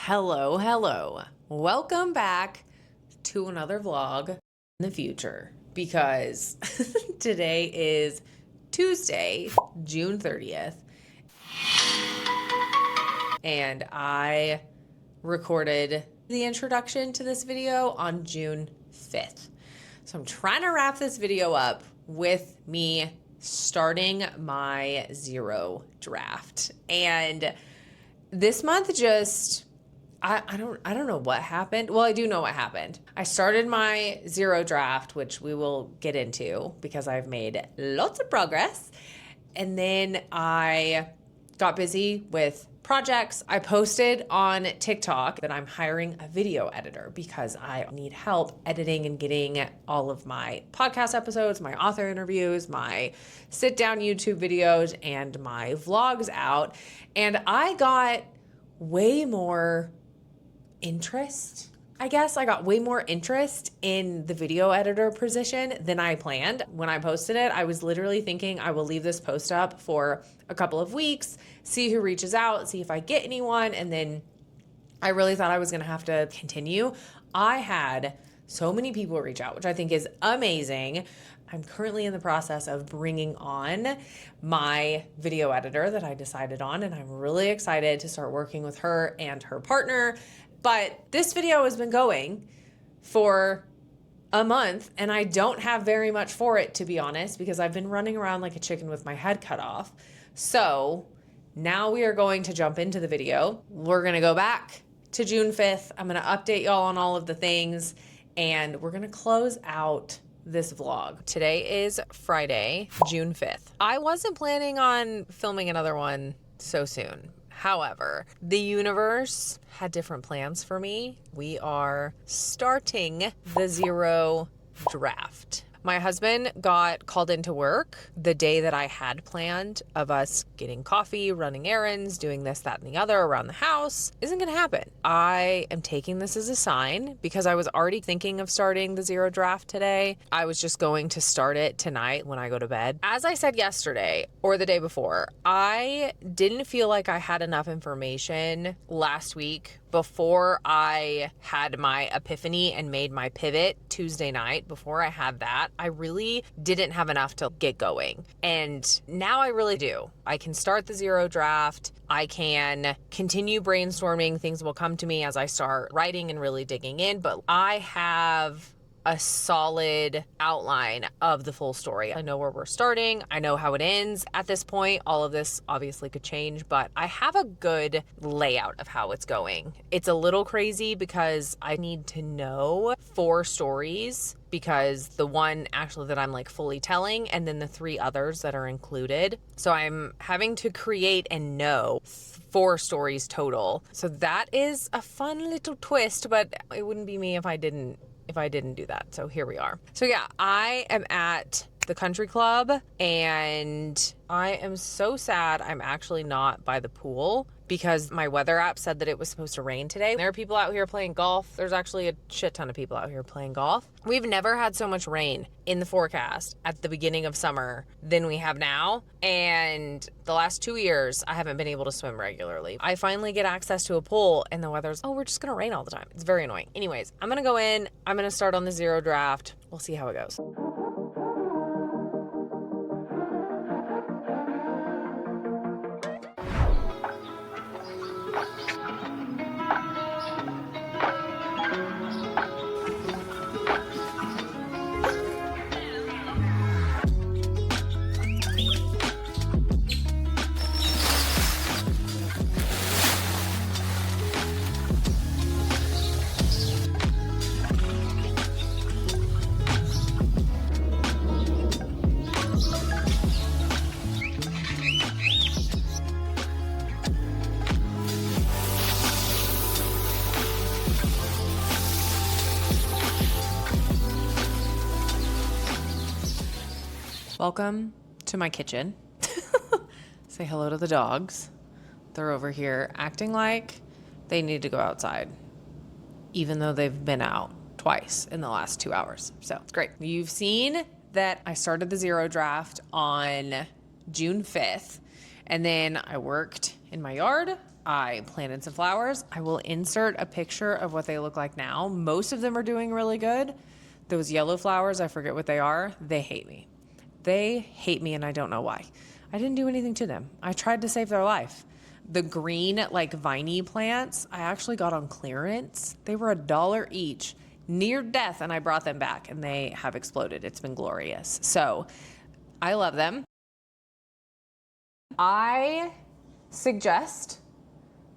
Hello, hello. Welcome back to another vlog in the future because today is Tuesday, June 30th, and I recorded the introduction to this video on June 5th. So I'm trying to wrap this video up with me starting my zero draft. And this month just, I don't know what happened. Well, I do know what happened. I started my zero draft, which we will get into because I've made lots of progress. And then I got busy with projects. I posted on TikTok that I'm hiring a video editor because I need help editing and getting all of my podcast episodes, my author interviews, my sit down YouTube videos, and my vlogs out. And I got way more interest. I guess I got way more interest in the video editor position than I planned. When I posted it, I was literally thinking I will leave this post up for a couple of weeks, see who reaches out, see if I get anyone, and then I really thought I was gonna have to continue. I had so many people reach out, which I think is amazing. I'm currently in the process of bringing on my video editor that I decided on, and I'm really excited to start working with her and her partner. But this video has been going for a month and I don't have very much for it, to be honest, because I've been running around like a chicken with my head cut off. So now we are going to jump into the video. We're gonna go back to June 5th. I'm gonna update y'all on all of the things and we're gonna close out this vlog. Today is Friday, June 5th. I wasn't planning on filming another one so soon. However, the universe had different plans for me. We are starting the zero draft. My husband got called into work the day that I had planned of us getting coffee, running errands, doing this, that, and the other around the house. Isn't gonna happen. I am taking this as a sign because I was already thinking of starting the zero draft today. I was just going to start it tonight when I go to bed. As I said yesterday or the day before, I didn't feel like I had enough information last week before I had my epiphany and made my pivot Tuesday night. Before I had that, I really didn't have enough to get going. And now I really do. I can start the zero draft. I can continue brainstorming. Things will come to me as I start writing and really digging in, but I have a solid outline of the full story. I know where we're starting. I know how it ends at this point. All of this obviously could change, but I have a good layout of how it's going. It's a little crazy because I need to know 4 stories because the one actually that I'm like fully telling and then the 3 others that are included. So I'm having to create and know 4 stories total. So that is a fun little twist, but it wouldn't be me if I didn't do that. So here we are. So yeah, I am at the country club and I am so sad I'm actually not by the pool because my weather app said that it was supposed to rain today. There are people out here playing golf. There's actually a shit ton of people out here playing golf. We've never had so much rain in the forecast at the beginning of summer than we have now. And the last 2 years, I haven't been able to swim regularly. I finally get access to a pool and the weather's, oh, we're just gonna rain all the time. It's very annoying. Anyways, I'm gonna go in. I'm gonna start on the zero draft. We'll see how it goes. Welcome to my kitchen. Say hello to the dogs. They're over here acting like they need to go outside, even though they've been out twice in the last 2 hours. So it's great. You've seen that I started the zero draft on June 5th, and then I worked in my yard I planted some flowers. I will insert a picture of what they look like now. Most of them are doing really good. Those yellow flowers, I forget what they are. They hate me. They hate me, and I don't know why. I didn't do anything to them. I tried to save their life. The green, like viney plants, I actually got on clearance. They were $1 each, near death, and I brought them back, and they have exploded. It's been glorious. So I love them. I suggest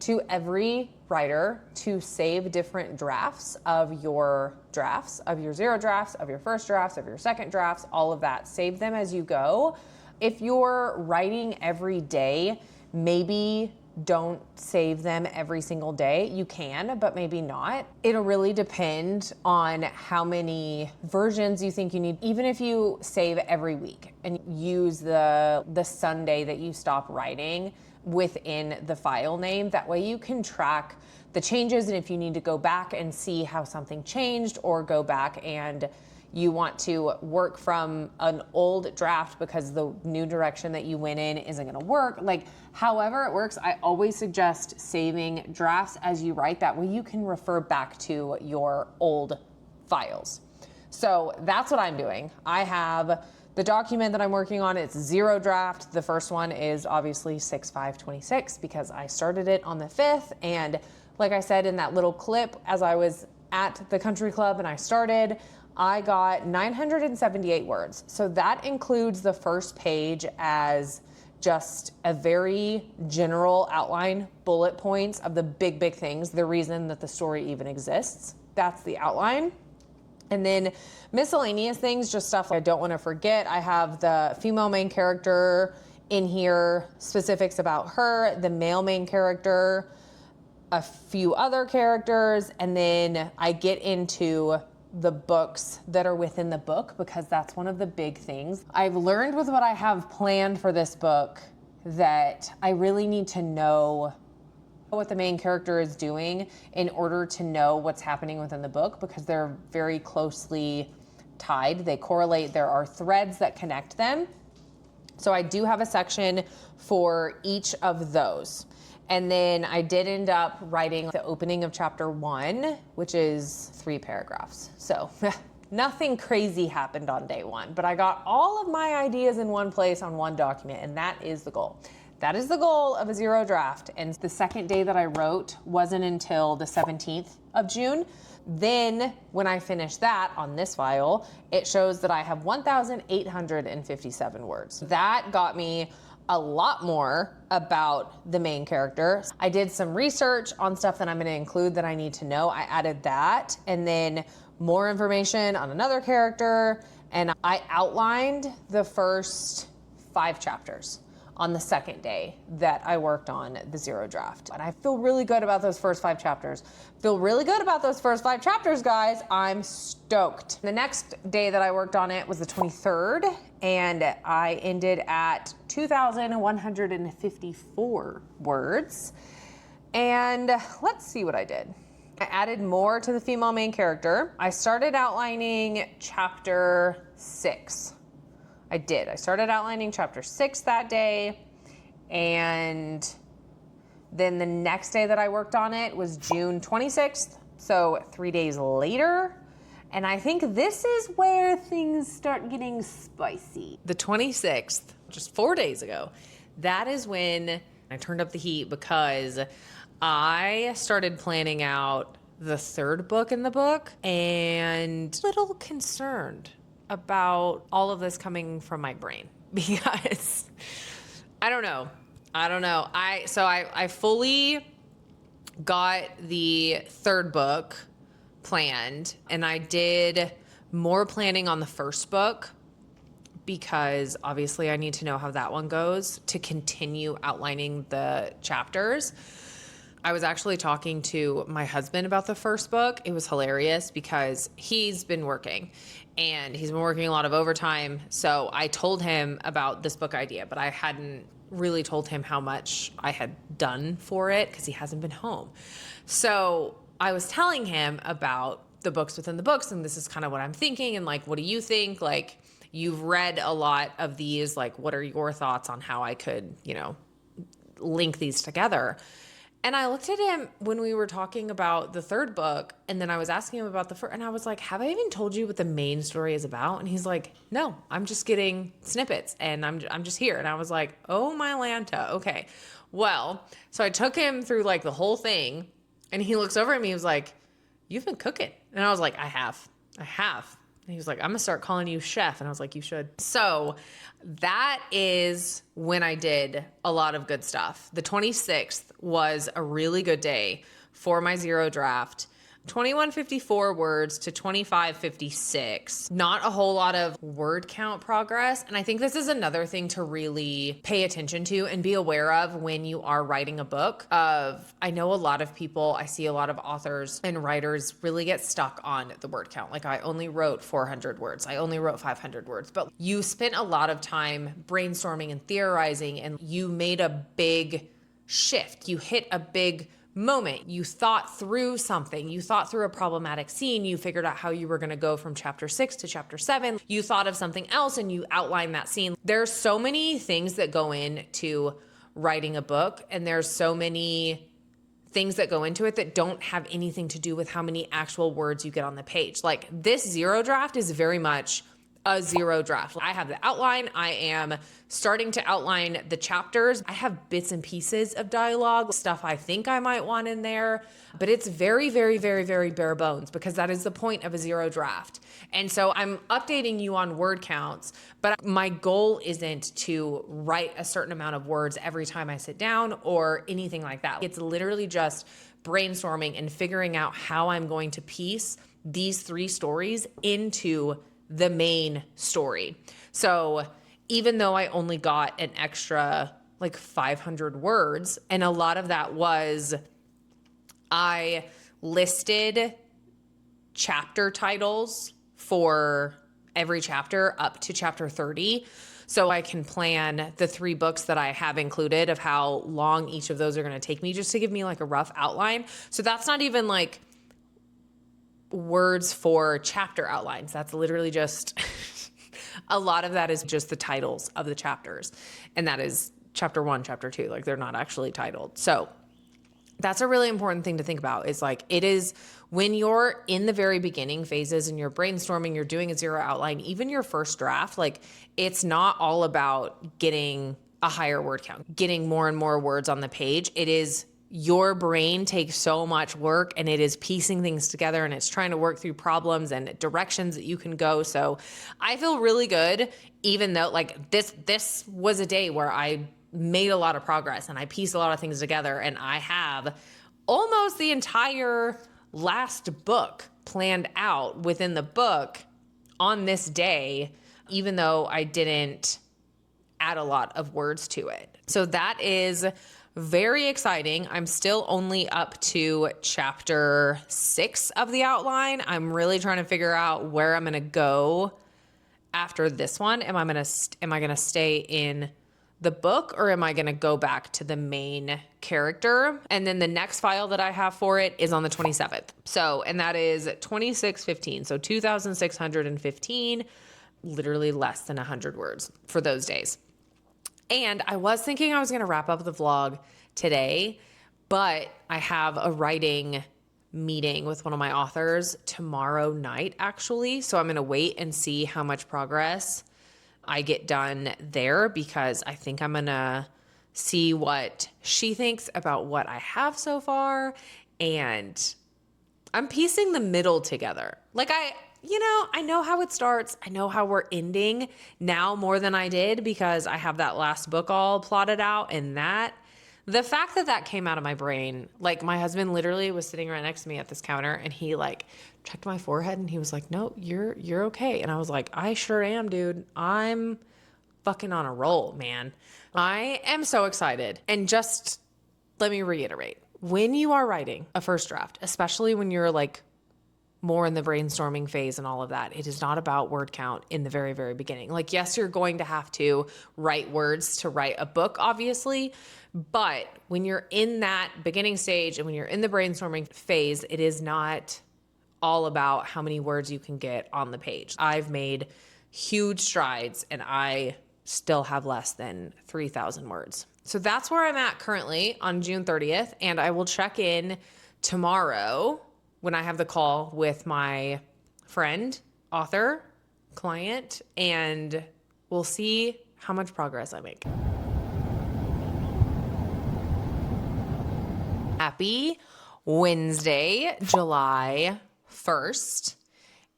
to every writer to save different drafts of your zero drafts, of your first drafts, of your second drafts, all of that. Save them as you go. If you're writing every day, maybe don't save them every single day. You can, but maybe not. It'll really depend on how many versions you think you need. Even if you save every week and use the Sunday that you stop writing within the file name, that way you can track the changes, and if you need to go back and see how something changed, or go back and you want to work from an old draft because the new direction that you went in isn't going to work. Like, however it works, I always suggest saving drafts as you write. That way you can refer back to your old files. So that's what I'm doing. I have the document that I'm working on. It's zero draft. The first one is obviously 6/5/26 because I started it on the 5th. And like I said in that little clip, as I was at the country club and I started, I got 978 words. So that includes the first page as just a very general outline, bullet points of the big things, the reason that the story even exists. That's the outline. And then miscellaneous things, just stuff I don't want to forget. I have the female main character in here, specifics about her, the male main character, a few other characters, and then I get into the books that are within the book, because that's one of the big things I've learned with what I have planned for this book, that I really need to know what the main character is doing in order to know what's happening within the book, because they're very closely tied. They correlate. There are threads that connect them. So I do have a section for each of those. And then I did end up writing the opening of chapter 1, which is 3 paragraphs. So nothing crazy happened on day 1, but I got all of my ideas in one place on one document, and that is the goal. That is the goal of a zero draft. And the second day that I wrote wasn't until the 17th of June. Then when I finished that on this file, it shows that I have 1,857 words. That got me a lot more about the main character. I did some research on stuff that I'm going to include that I need to know. I added that, and then more information on another character, and I outlined the first 5 chapters on the second day that I worked on the zero draft. And I feel really good about those first 5 chapters. Guys. I'm stoked. The next day that I worked on it was the 23rd, and I ended at 2,154 words. And let's see what I did. I added more to the female main character. I started outlining chapter 6. I started outlining chapter 6 that day, and then the next day that I worked on it was June 26th, so 3 days later. And I think this is where things start getting spicy. The 26th, just 4 days ago, that is when I turned up the heat, because I started planning out the third book in the book, and a little concerned about all of this coming from my brain, because I don't know. I fully got the third book planned, and I did more planning on the first book, because obviously I need to know how that one goes to continue outlining the chapters. I was actually talking to my husband about the first book. It was hilarious because he's been working, and he's been working a lot of overtime. So I told him about this book idea, but I hadn't really told him how much I had done for it because he hasn't been home. So I was telling him about the books within the books, and this is kind of what I'm thinking, and like, what do you think? Like, you've read a lot of these, like, what are your thoughts on how I could, link these together? And I looked at him when we were talking about the third book, and then I was asking him about the first, and I was like, have I even told you what the main story is about? And he's like, no, I'm just getting snippets, and I'm just here. And I was like, oh my Lanta, okay. Well, so I took him through like the whole thing, and he looks over at me, he was like, you've been cooking. And I was like, I have. And he was like, I'm gonna start calling you chef. And I was like, you should. So that is when I did a lot of good stuff. The 26th was a really good day for my zero draft. 2154 words to 2556. Not a whole lot of word count progress. And I think this is another thing to really pay attention to and be aware of when you are writing a book. I know a lot of people, I see a lot of authors and writers really get stuck on the word count. Like, I only wrote 400 words. I only wrote 500 words. But you spent a lot of time brainstorming and theorizing, and you made a big shift. You hit a big moment. You thought through something. You thought through a problematic scene. You figured out how you were going to go from chapter 6 to chapter 7. You thought of something else and you outlined that scene. There's so many things that go into writing a book, and there's so many things that go into it that don't have anything to do with how many actual words you get on the page. Like, this zero draft is very much a zero draft. I have the outline. I am starting to outline the chapters. I have bits and pieces of dialogue, stuff I think I might want in there, but it's very, very, very, very bare bones, because that is the point of a zero draft. And so I'm updating you on word counts, but my goal isn't to write a certain amount of words every time I sit down or anything like that. It's literally just brainstorming and figuring out how I'm going to piece these 3 stories into the main story. So even though I only got an extra like 500 words, and a lot of that was I listed chapter titles for every chapter up to chapter 30. So I can plan the 3 books that I have included of how long each of those are going to take me, just to give me like a rough outline. So that's not even like words for chapter outlines. That's literally just a lot of that is just the titles of the chapters. And that is chapter 1, chapter 2. Like, they're not actually titled. So that's a really important thing to think about, is like, it is when you're in the very beginning phases and you're brainstorming, you're doing a zero outline, even your first draft, like, it's not all about getting a higher word count, getting more and more words on the page. It is your brain takes so much work, and it is piecing things together, and it's trying to work through problems and directions that you can go. So I feel really good, even though like this was a day where I made a lot of progress and I pieced a lot of things together, and I have almost the entire last book planned out within the book on this day, even though I didn't add a lot of words to it. So that is very exciting. I'm still only up to chapter 6 of the outline. I'm really trying to figure out where I'm going to go after this one. Am I going to stay in the book, or am I going to go back to the main character? And then the next file that I have for it is on the 27th. So, and that is 2615. So 2,615, literally less than 100 words for those days. And I was thinking I was going to wrap up the vlog today, but I have a writing meeting with one of my authors tomorrow night, actually. So I'm going to wait and see how much progress I get done there, because I think I'm going to see what she thinks about what I have so far. And I'm piecing the middle together. Like, I know how it starts. I know how we're ending now more than I did, because I have that last book all plotted out, and the fact that came out of my brain, like, my husband literally was sitting right next to me at this counter, and he like checked my forehead and he was like, no, you're okay. And I was like, I sure am, dude. I'm fucking on a roll, man. I am so excited. And just let me reiterate, when you are writing a first draft, especially when you're like more in the brainstorming phase and all of that, it is not about word count in the very, very beginning. Like, yes, you're going to have to write words to write a book, obviously, but when you're in that beginning stage and when you're in the brainstorming phase, it is not all about how many words you can get on the page. I've made huge strides, and I still have less than 3,000 words. So that's where I'm at currently on June 30th. And I will check in tomorrow when I have the call with my friend, author, client, and we'll see how much progress I make. Happy Wednesday, July 1st.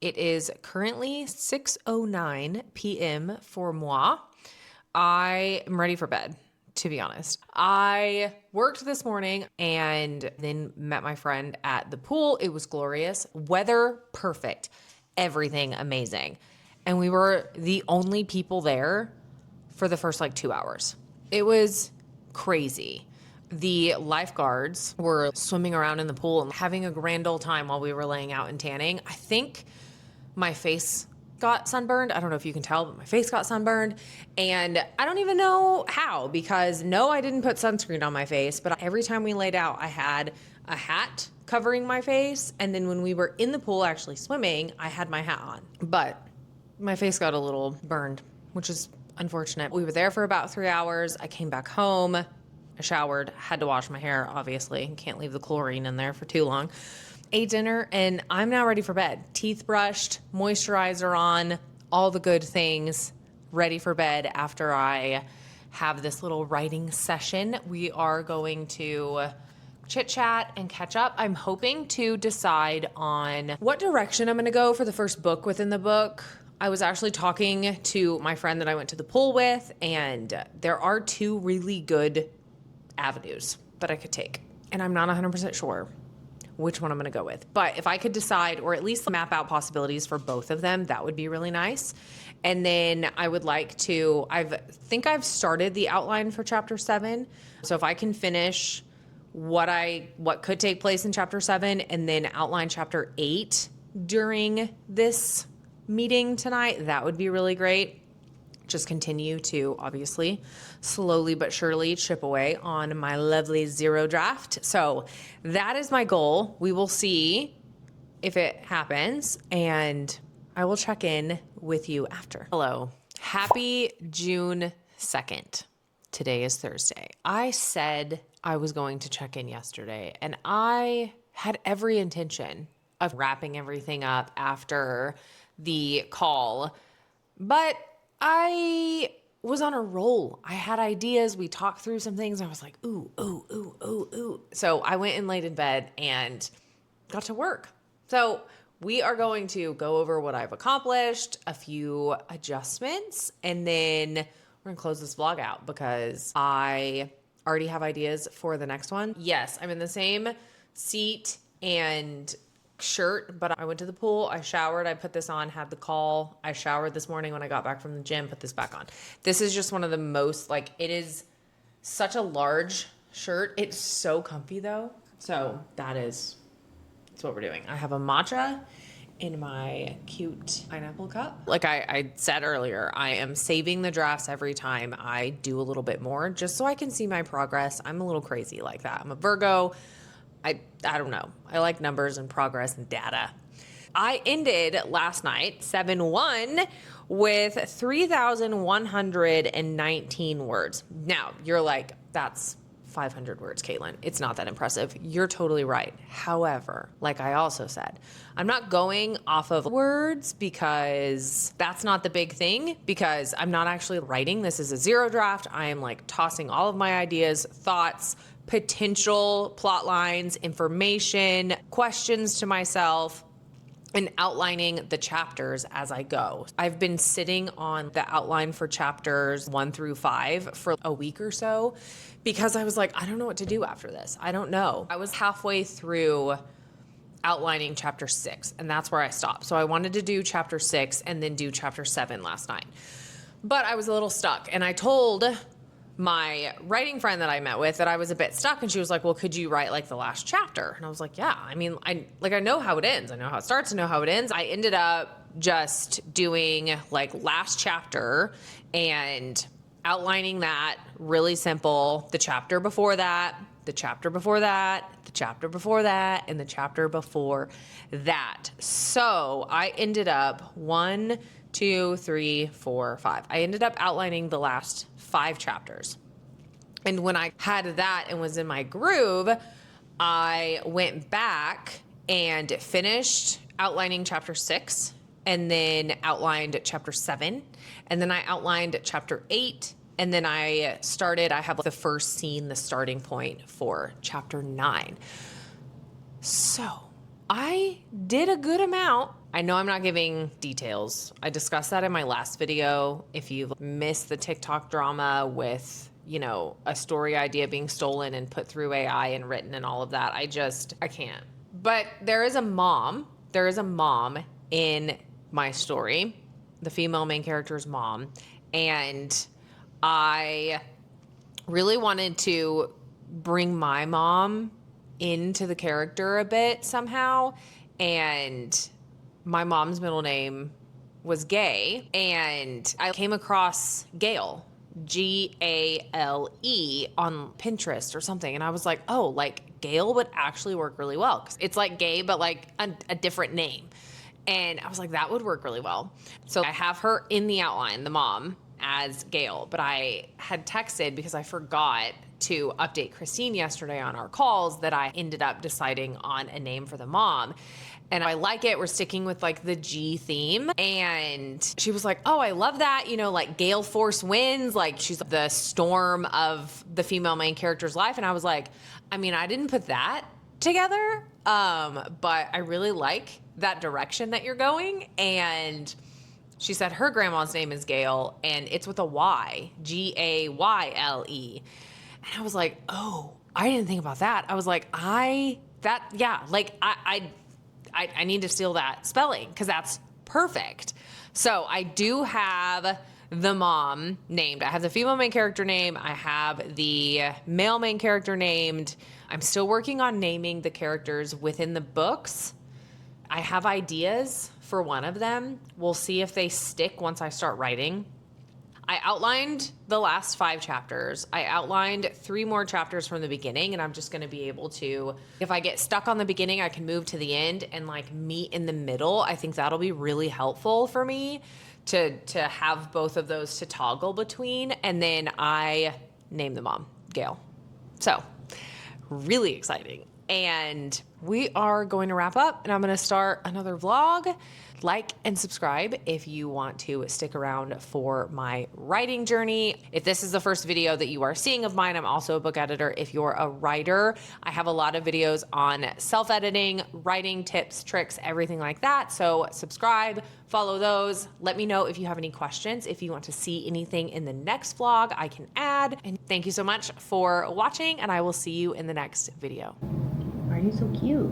It is currently 6:09 p.m. for moi. I am ready for bed, to be honest. I worked this morning and then met my friend at the pool. It was glorious. Weather perfect. Everything amazing. And we were the only people there for the first 2 hours. It was crazy. The lifeguards were swimming around in the pool and having a grand old time while we were laying out and tanning. I think my face got sunburned. I don't know if you can tell, but my face got sunburned. And I don't even know how, because no, I didn't put sunscreen on my face, but every time we laid out, I had a hat covering my face. And then when we were in the pool actually swimming, I had my hat on. But my face got a little burned, which is unfortunate. We were there for about 3 hours. I came back home. I showered, had to wash my hair, obviously. Can't leave the chlorine in there for too long. Ate dinner, and I'm now ready for bed. Teeth brushed, moisturizer on, all the good things, ready for bed after I have this little writing session. We are going to chit chat and catch up. I'm hoping to decide on what direction I'm going to go for the first book within the book. I was actually talking to my friend that I went to the pool with, and there are 2 really good avenues that I could take. And I'm not 100% sure which one I'm going to go with. But if I could decide, or at least map out possibilities for both of them, that would be really nice. And then I would like to, think I've started the outline for chapter 7. So if I can finish what could take place in chapter 7 and then outline chapter 8 during this meeting tonight, that would be really great. Just continue to obviously slowly but surely chip away on my lovely zero draft. So that is my goal. We will see if it happens, and I will check in with you after. Hello. Happy June 2nd. Today is Thursday. I said I was going to check in yesterday, and I had every intention of wrapping everything up after the call, but I was on a roll. I had ideas. We talked through some things. I was like, ooh, ooh, ooh, ooh, ooh. So I went and laid in bed and got to work. So we are going to go over what I've accomplished, a few adjustments, and then we're going to close this vlog out because I already have ideas for the next one. Yes, I'm in the same seat and shirt, but I went to the pool, I showered, I put this on, had the call, I showered this morning when I got back from the gym, put this back on. This is just one of the most, it is such a large shirt. It's so comfy though. So that's what we're doing. I have a matcha in my cute pineapple cup. Like I said earlier, I am saving the drafts every time I do a little bit more, just so I can see my progress. I'm a little crazy like that. I'm a Virgo. I don't know. I like numbers and progress and data. I ended last night, 7/1, with 3,119 words. Now, you're like, that's 500 words, Caitlin. It's not that impressive. You're totally right. However, like I also said, I'm not going off of words because that's not the big thing, because I'm not actually writing. This is a zero draft. I am tossing all of my ideas, thoughts, potential plot lines, information, questions to myself, and outlining the chapters as I go. I've been sitting on the outline for chapters 1 through 5 for a week or so because I was like, I don't know what to do after this. I don't know. I was halfway through outlining chapter 6, and that's where I stopped. So I wanted to do chapter 6 and then do chapter 7 last night. But I was a little stuck, and I told my writing friend that I met with that I was a bit stuck, and she was like, well, could you write the last chapter? And I was like, yeah, I mean, I know how it ends. I know how it starts. I know how it ends. I ended up just doing last chapter and outlining that really simple, the chapter before that, the chapter before that, the chapter before that, and the chapter before that. So I ended up 1, 2, 3, 4, 5. I ended up outlining the last 5 chapters. And when I had that and was in my groove, I went back and finished outlining chapter 6, and then outlined chapter 7, and then I outlined chapter 8, and then I have the first scene, the starting point for chapter 9. So I did a good amount. I know I'm not giving details. I discussed that in my last video. If you've missed the TikTok drama with, you know, a story idea being stolen and put through AI and written and all of that, I can't. But there is a mom in my story, the female main character's mom, and I really wanted to bring my mom into the character a bit somehow. And my mom's middle name was Gay, and I came across Gale, Gale, on Pinterest or something, and I was like, oh, like Gale would actually work really well. It's like gay, but like a different name. And I was like, that would work really well. So I have her in the outline, the mom, as Gale, but I had texted because I forgot to update Christine yesterday on our calls that I ended up deciding on a name for the mom. And I like it. We're sticking with like the G theme. And she was like, oh, I love that. You know, like Gale Force wins. Like she's the storm of the female main character's life. And I was like, I mean, I didn't put that together. But I really like that direction that you're going. And she said her grandma's name is Gayle, and it's with a Y, Gayle. And I was like, oh, I didn't think about that. I was like, I need to steal that spelling because that's perfect. So I do have the mom named. I have the female main character name. I have the male main character named. I'm still working on naming the characters within the books. I have ideas for one of them. We'll see if they stick once I start writing. I outlined the last 5 chapters. I outlined 3 more chapters from the beginning, and I'm just going to be able to, if I get stuck on the beginning, I can move to the end and like meet in the middle. I think that'll be really helpful for me to have both of those to toggle between. And then I named the mom, Gayle. So really exciting. And we are going to wrap up, and I'm going to start another vlog. Like and subscribe if you want to stick around for my writing journey. If this is the first video that you are seeing of mine, I'm also a book editor. If you're a writer, I have a lot of videos on self-editing, writing tips, tricks, everything like that. So subscribe, follow those. Let me know if you have any questions. If you want to see anything in the next vlog, I can add. And thank you so much for watching, and I will see you in the next video. Why are you so cute?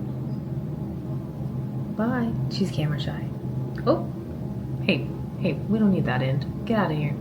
Bye. She's camera shy. Oh, hey, we don't need that end. Get out of here.